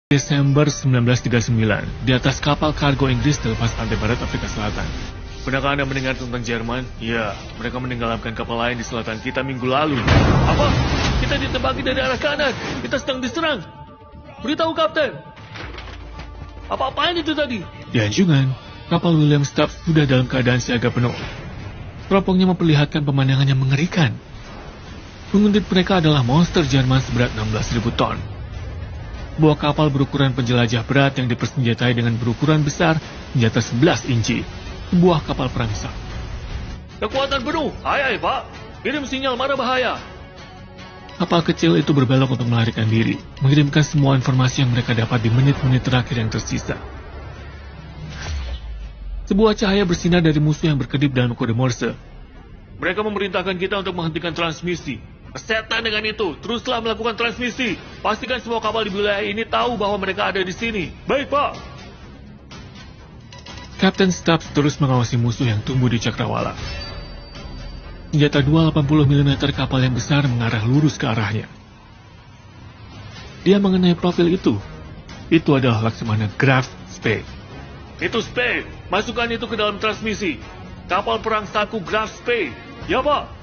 Desember 1939, di atas kapal kargo Inggris telepas pantai barat Afrika Selatan. Pernahkah Anda mendengar tentang Jerman? Ya, mereka menenggelamkan kapal lain di selatan kita minggu lalu. Apa? Kita ditembaki dari arah kanan. Kita sedang diserang. Beritahu Kapten. Apa-apaan itu tadi? Di anjungan, kapal William Stubbs sudah dalam keadaan siaga penuh. Teropongnya memperlihatkan pemandangan yang mengerikan. Penguntit mereka adalah monster Jerman seberat 16.000 ton. Sebuah kapal berukuran penjelajah berat yang dipersenjatai dengan berukuran besar senjata 11 inci. Sebuah kapal perangsang. Kekuatan penuh. Hai Pak. Kirim sinyal marah bahaya. Kapal kecil itu berbelok untuk melarikan diri, mengirimkan semua informasi yang mereka dapat di menit-menit terakhir yang tersisa. Sebuah cahaya bersinar dari musuh yang berkedip dalam kode Morse. Mereka memerintahkan kita untuk menghentikan transmisi. Setan dengan itu, teruslah melakukan transmisi. Pastikan semua kapal di wilayah ini tahu bahwa mereka ada di sini. Baik, Pak. Kapten Stubbs terus mengawasi musuh yang tumbuh di cakrawala. Senjata 280 mm kapal yang besar mengarah lurus ke arahnya. Dia mengenai profil itu. Itu adalah Laksamana Graf Spee. Itu Spee. Masukkan itu ke dalam transmisi. Kapal perang Saku Graf Spee. Ya, Pak.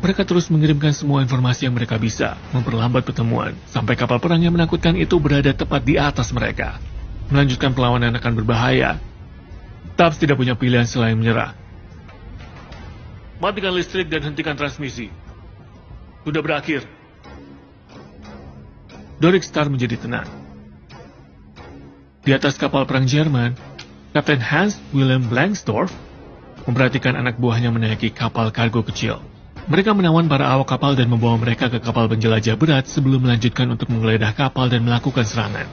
Mereka terus mengirimkan semua informasi yang mereka bisa, memperlambat pertemuan, sampai kapal perang yang menakutkan itu berada tepat di atas mereka. Melanjutkan perlawanan akan berbahaya. Stubbs tidak punya pilihan selain menyerah. Matikan listrik dan hentikan transmisi. Sudah berakhir. Doric Star menjadi tenang. Di atas kapal perang Jerman, Kapten Hans Wilhelm Blangstorff memperhatikan anak buahnya menaiki kapal kargo kecil. Mereka menawan para awak kapal dan membawa mereka ke kapal penjelajah berat sebelum melanjutkan untuk menggeledah kapal dan melakukan serangan.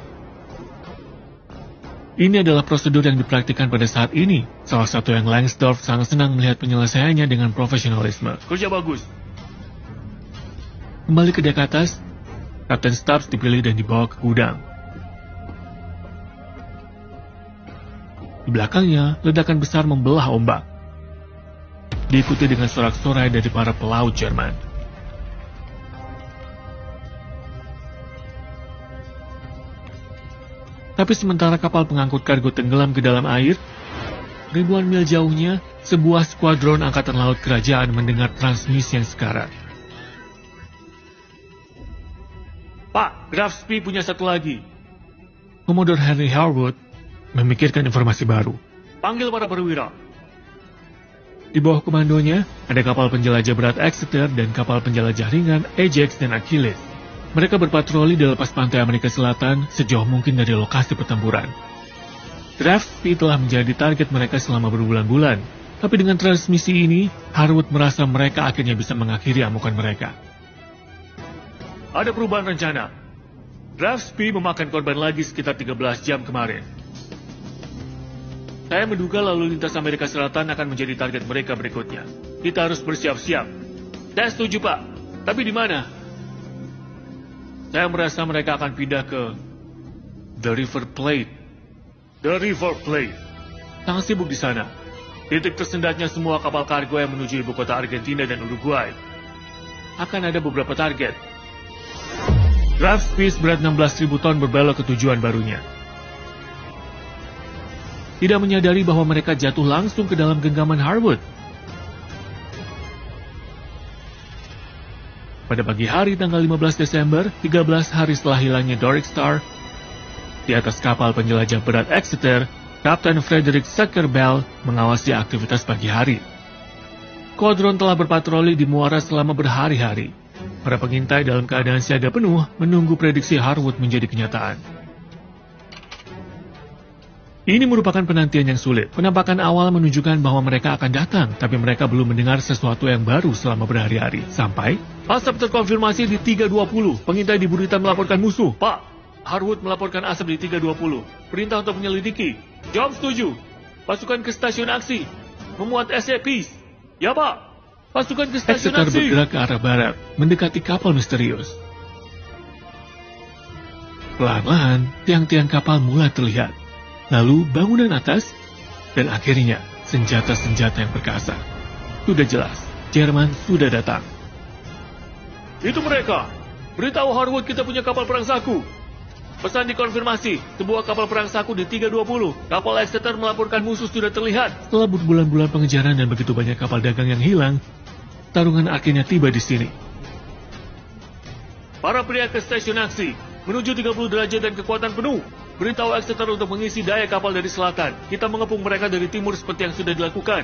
Ini adalah prosedur yang dipraktikkan pada saat ini, salah satu yang Langsdorff sangat senang melihat penyelesaiannya dengan profesionalisme. Kerja bagus. Kembali ke dek atas, Kapten Stubbs dipilih dan dibawa ke gudang. Di belakangnya, ledakan besar membelah ombak. Diikuti dengan sorak-sorai dari para pelaut Jerman. Tapi sementara kapal pengangkut kargo tenggelam ke dalam air, ribuan mil jauhnya, sebuah skuadron angkatan laut kerajaan mendengar transmisi yang sekarat. Pak, Graf Spee punya satu lagi. Commodore Henry Harwood memikirkan informasi baru. Panggil para perwira. Di bawah komandonya, ada kapal penjelajah berat Exeter dan kapal penjelajah ringan Ajax dan Achilles. Mereka berpatroli di lepas pantai Amerika Selatan sejauh mungkin dari lokasi pertempuran. Graf Spee telah menjadi target mereka selama berbulan-bulan, tapi dengan transmisi ini, Harwood merasa mereka akhirnya bisa mengakhiri amukan mereka. Ada perubahan rencana. Graf Spee memakan korban lagi sekitar 13 jam kemarin. Saya menduga lalu lintas Amerika Selatan akan menjadi target mereka berikutnya. Kita harus bersiap-siap. Saya setuju, Pak. Tapi di mana? Saya merasa mereka akan pindah ke The River Plate. The River Plate. Sangat sibuk di sana. Titik tersendatnya semua kapal kargo yang menuju ibu kota Argentina dan Uruguay. Akan ada beberapa target. Graf Spee berat 16.000 ton berbelok ke tujuan barunya. Tidak menyadari bahwa mereka jatuh langsung ke dalam genggaman Harwood. Pada pagi hari tanggal 15 Desember, 13 hari setelah hilangnya Doric Star, di atas kapal penjelajah berat Exeter, Kapten Frederick Zuckerbell mengawasi aktivitas pagi hari. Skuadron telah berpatroli di muara selama berhari-hari. Para pengintai dalam keadaan siaga penuh menunggu prediksi Harwood menjadi kenyataan. Ini merupakan penantian yang sulit. Penampakan awal menunjukkan bahwa mereka akan datang, tapi mereka belum mendengar sesuatu yang baru selama berhari-hari. Sampai, asap terkonfirmasi di 320. Pengintai di Burita melaporkan musuh. Pak, Harwood melaporkan asap di 320. Perintah untuk menyelidiki. Jawab setuju. Pasukan ke stasiun aksi. Memuat SCPs. Ya, Pak. Pasukan ke stasiun aksi. Exeter bergerak ke arah barat, mendekati kapal misterius. Pelan-pelan, tiang-tiang kapal mulai terlihat. Lalu bangunan atas, dan akhirnya senjata-senjata yang perkasa. Sudah jelas, Jerman sudah datang. Itu mereka. Beritahu Harwood kita punya kapal perang Saku. Pesan dikonfirmasi, sebuah kapal perang Saku di 320. Kapal Exeter melaporkan musuh sudah terlihat. Setelah berbulan-bulan pengejaran dan begitu banyak kapal dagang yang hilang, tarungan akhirnya tiba di sini. Para pria ke stasiun aksi, menuju 30 derajat dan kekuatan penuh. Beritahu Exeter untuk mengisi daya kapal dari selatan. Kita mengepung mereka dari timur seperti yang sudah dilakukan.